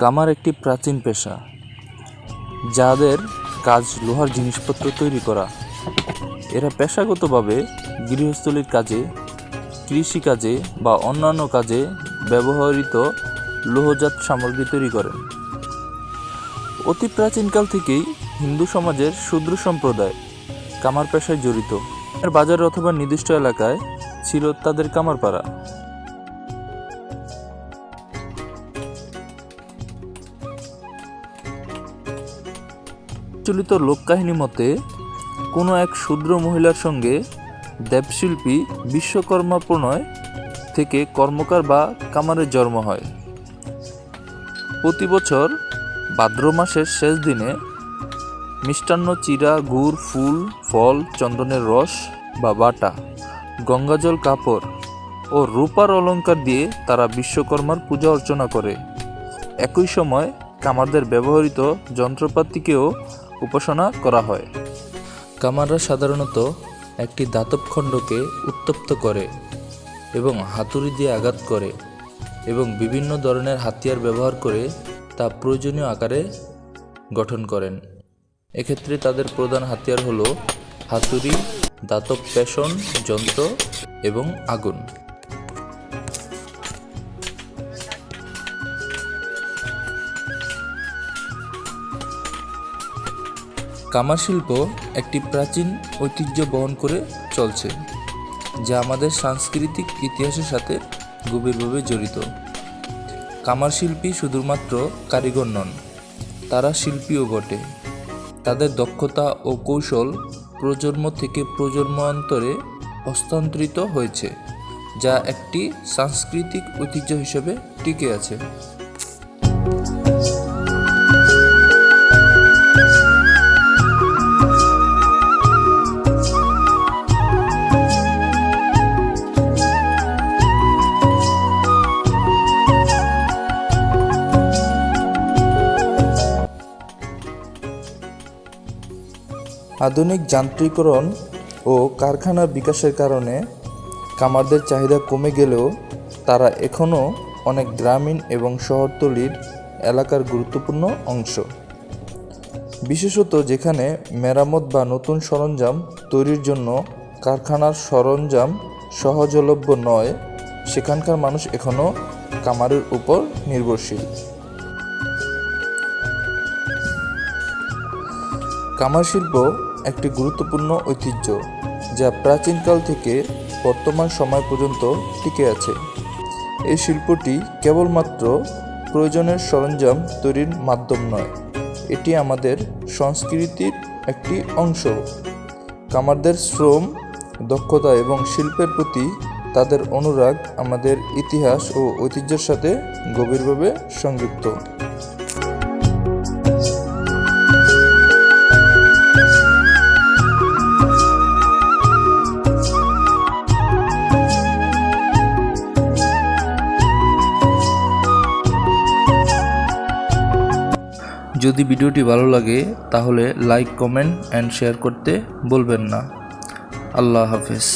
কামার একটি প্রাচীন পেশা, যাদের কাজ লোহার জিনিসপত্র তৈরি করা। এরা পেশাগতভাবে গৃহস্থলীর কাজে, কৃষিকাজে বা অন্যান্য কাজে ব্যবহৃত লোহজাত সামগ্রী তৈরি করেন। অতি প্রাচীনকাল থেকেই হিন্দু সমাজের শূদ্র সম্প্রদায় কামার পেশায় জড়িত। বাজার অথবা নির্দিষ্ট এলাকায় ছিল তাদের কামারপাড়া। প্রচলিত লোককাহিনী মতে কোনো এক শূদ্র মহিলার সঙ্গে দেবশিল্পী বিশ্বকর্মা প্রণয় থেকে কর্মকার বা কামারের জন্ম হয়। প্রতি বছর ভাদ্র মাসের শেষ দিনে মিষ্টান্ন, চিড়া, গুড়, ফুল, ফল, চন্দনের রস বা বাটা, গঙ্গাজল, কাপড় ও রূপার অলঙ্কার দিয়ে তারা বিশ্বকর্মার পূজা অর্চনা করে। একই সময় কামারদের ব্যবহৃত যন্ত্রপাতিকেও উপাসনা করা হয়। কামাররা সাধারণত একটি ধাতব খণ্ডকে উত্তপ্ত করে এবং হাতুড়ি দিয়ে আঘাত করে এবং বিভিন্ন ধরনের হাতিয়ার ব্যবহার করে তা প্রয়োজনীয় আকারে গঠন করেন। এক্ষেত্রে তাদের প্রধান হাতিয়ার হলো হাতুড়ি, ধাতব পেষণ যন্ত্র এবং আগুন। কামার শিল্প একটি প্রাচীন ঐতিহ্য বহন করে চলছে, যা আমাদের সাংস্কৃতিক ইতিহাসের সাথে গভীরভাবে জড়িত। কামার শিল্পী শুধুমাত্র কারিগর নন, তারা শিল্পীও বটে। তাদের দক্ষতা ও কৌশল প্রজন্ম থেকে প্রজন্মান্তরে হস্তান্তরিত হয়েছে, যা একটি সাংস্কৃতিক ঐতিহ্য হিসেবে টিকে আছে। আধুনিক যান্ত্রিকরণ ও কারখানার বিকাশের কারণে কামারদের চাহিদা কমে গেলেও তারা এখনও অনেক গ্রামীণ এবং শহরতলির এলাকার গুরুত্বপূর্ণ অংশ। বিশেষত যেখানে মেরামত বা নতুন সরঞ্জাম তৈরির জন্য কারখানার সরঞ্জাম সহজলভ্য নয়, সেখানকার মানুষ এখনও কামারের উপর নির্ভরশীল। কামার শিল্প একটি গুরুত্বপূর্ণ ঐতিহ্য, যা প্রাচীনকাল থেকে বর্তমান সময় পর্যন্ত টিকে আছে। এই শিল্পটি কেবলমাত্র প্রয়োজনের সরঞ্জাম তৈরির মাধ্যম নয়, এটি আমাদের সংস্কৃতির একটি অংশ। কামারদের শ্রম, দক্ষতা এবং শিল্পের প্রতি তাদের অনুরাগ আমাদের ইতিহাস ও ঐতিহ্যের সাথে গভীরভাবে সংযুক্ত। যদি ভিডিওটি ভালো লাগে তাহলে লাইক, কমেন্ট অ্যান্ড শেয়ার করতে ভুলবেন না। আল্লাহ হাফেজ।